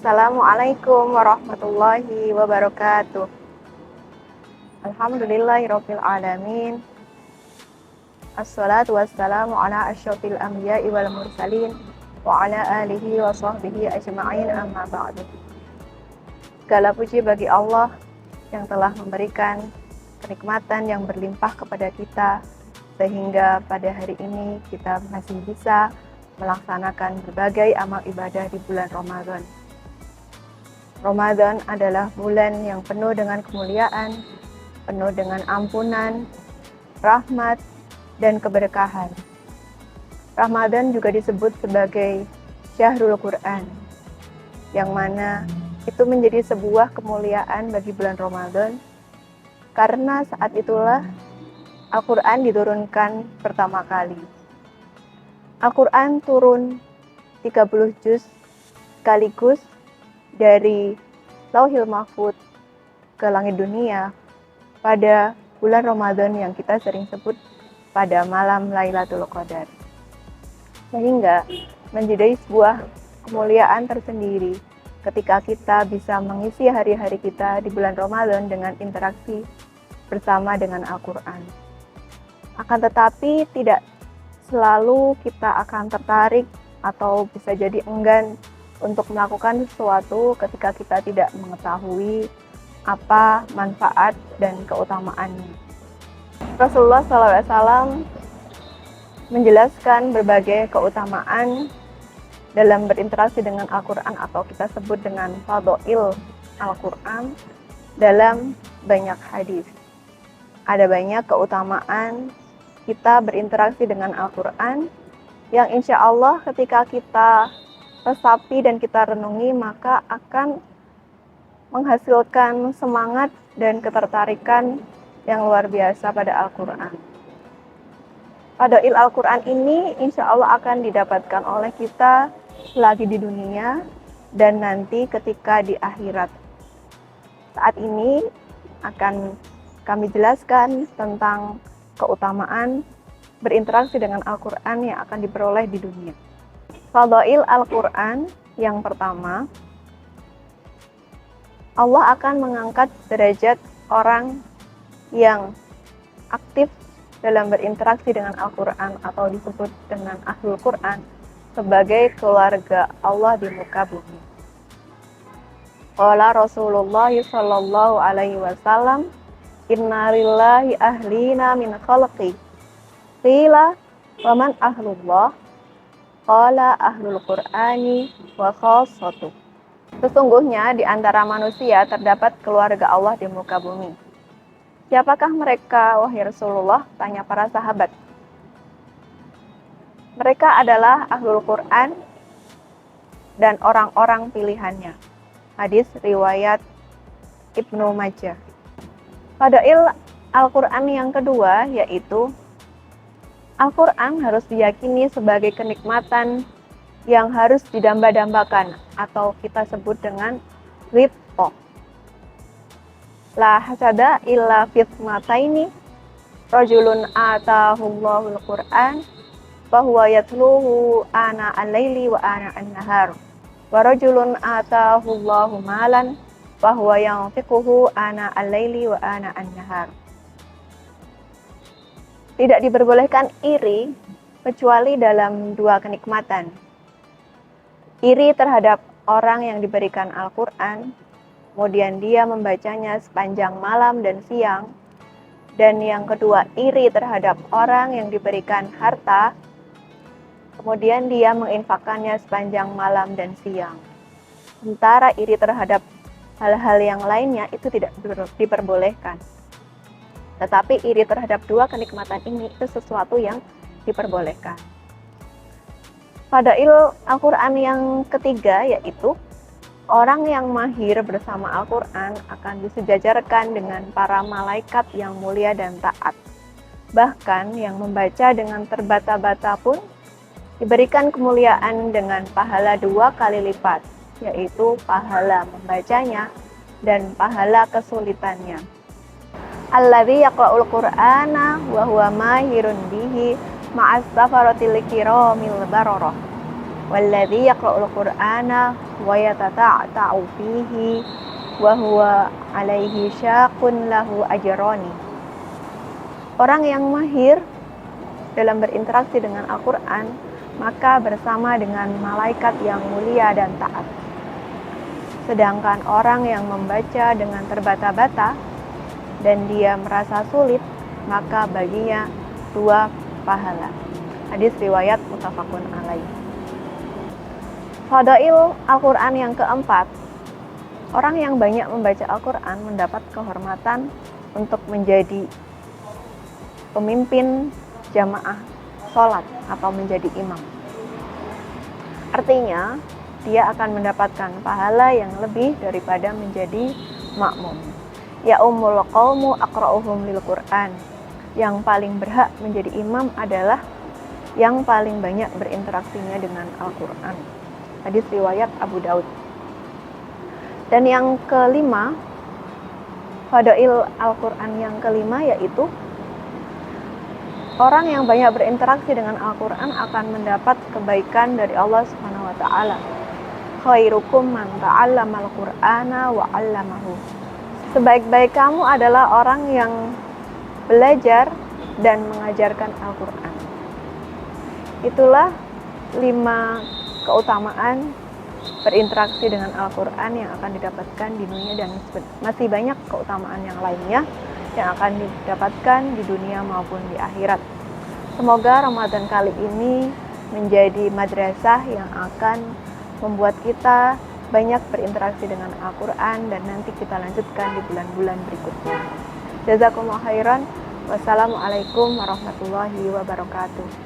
Assalamualaikum warahmatullahi wabarakatuh. Alhamdulillahirabbil alamin. Assalatu wassalamu ala asyrofil anbiya'i wal mursalin wa ala alihi wa sahbihi ajma'in, amma ba'du. Segala puji bagi Allah yang telah memberikan kenikmatan yang berlimpah kepada kita sehingga pada hari ini kita masih bisa melaksanakan berbagai amal ibadah di bulan Ramadan. Ramadan adalah bulan yang penuh dengan kemuliaan, penuh dengan ampunan, rahmat, dan keberkahan. Ramadan juga disebut sebagai Syahrul Quran, yang mana itu menjadi sebuah kemuliaan bagi bulan Ramadan, karena saat itulah Al-Quran diturunkan pertama kali. Al-Quran turun 30 juz sekaligus dari Lauhil Mahfuz ke langit dunia pada bulan Ramadan yang kita sering sebut pada malam Lailatul Qadar. Sehingga menjadi sebuah kemuliaan tersendiri ketika kita bisa mengisi hari-hari kita di bulan Ramadan dengan interaksi bersama dengan Al-Quran. Akan tetapi tidak selalu kita akan tertarik atau bisa jadi enggan untuk melakukan sesuatu ketika kita tidak mengetahui apa manfaat dan keutamaannya. Rasulullah SAW menjelaskan berbagai keutamaan dalam berinteraksi dengan Al-Quran atau kita sebut dengan fadhail Al-Quran dalam banyak hadis. Ada banyak keutamaan kita berinteraksi dengan Al-Quran yang insya Allah ketika kita resapi dan kita renungi maka akan menghasilkan semangat dan ketertarikan yang luar biasa pada Al-Quran. Fadhail Al-Quran ini insya Allah akan didapatkan oleh kita selagi di dunia dan nanti ketika di akhirat. Saat ini akan kami jelaskan tentang keutamaan berinteraksi dengan Al-Quran yang akan diperoleh di dunia. Fadhail Al-Quran yang pertama, Allah akan mengangkat derajat orang yang aktif dalam berinteraksi dengan Al-Quran atau disebut dengan Ahlul Quran sebagai keluarga Allah di muka bumi. Qala Rasulullah sallallahu alaihi wasallam, inna lillahi ahlina min khalqi. Qila wa man ahlullah? Qala ahlul Qur'ani wa khassatuh. Sesungguhnya di antara manusia terdapat keluarga Allah di muka bumi. Siapakah mereka, wahai Rasulullah? Tanya para sahabat. Mereka adalah ahlul Quran dan orang-orang pilihannya. Hadis riwayat Ibnu Majah. Fadhail Al-Quran yang kedua yaitu Al-Quran harus diyakini sebagai kenikmatan yang harus didamba-dambakan atau kita sebut dengan ridho. La hasada illa fitnataini, rajulun atahullahul Qur'an fahuwa yatluhu ana al-laili wa ana an-nahar, wa rajulun atahullahu malan fahuwa yanfiquhu ana al-laili wa ana an-nahar. Tidak diperbolehkan iri kecuali dalam dua kenikmatan. Iri terhadap orang yang diberikan Al-Quran, kemudian dia membacanya sepanjang malam dan siang. Dan yang kedua, iri terhadap orang yang diberikan harta, kemudian dia menginfakkannya sepanjang malam dan siang. Sementara iri terhadap hal-hal yang lainnya itu tidak diperbolehkan. Tetapi iri terhadap dua kenikmatan ini itu sesuatu yang diperbolehkan. Fadhail Al-Quran yang ketiga yaitu orang yang mahir bersama Al-Quran akan disejajarkan dengan para malaikat yang mulia dan taat. Bahkan yang membaca dengan terbata-bata pun diberikan kemuliaan dengan pahala 2 kali lipat, yaitu pahala membacanya dan pahala kesulitannya. Alladzi yaqra'ul Qur'ana wa huwa mahirun bihi ma'as safaratil kiramil bararah. Walladzi yaqra'ul Qur'ana wa yatata'ta'u fihi wa huwa alaihi syaqun lahu ajrani. Orang yang mahir dalam berinteraksi dengan Al-Quran, maka bersama dengan malaikat yang mulia dan taat. Sedangkan orang yang membaca dengan terbata-bata dan dia merasa sulit, maka baginya 2 pahala. Hadis riwayat muttafaqun alaih. Fadail Al-Quran yang keempat, orang yang banyak membaca Al-Quran mendapat kehormatan untuk menjadi pemimpin jamaah sholat atau menjadi imam. Artinya, dia akan mendapatkan pahala yang lebih daripada menjadi makmum. Ya ummul qaumu aqra'uhum lil Qur'an. Yang paling berhak menjadi imam adalah yang paling banyak berinteraksinya dengan Al-Quran. Hadis riwayat Abu Daud. Dan yang kelima, fadail Al-Quran yang kelima yaitu orang yang banyak berinteraksi dengan Al-Quran akan mendapat kebaikan dari Allah Subhanahu wa taala. Khairukum man ta'allamal Qur'ana wa 'allamahu. Sebaik-baik kamu adalah orang yang belajar dan mengajarkan Al-Quran. Itulah 5 keutamaan berinteraksi dengan Al-Quran yang akan didapatkan di dunia, dan masih banyak keutamaan yang lainnya yang akan didapatkan di dunia maupun di akhirat. Semoga Ramadan kali ini menjadi madrasah yang akan membuat kita banyak berinteraksi dengan Al-Quran, dan nanti kita lanjutkan di bulan-bulan berikutnya. Jazakumullah khairan. Wassalamualaikum warahmatullahi wabarakatuh.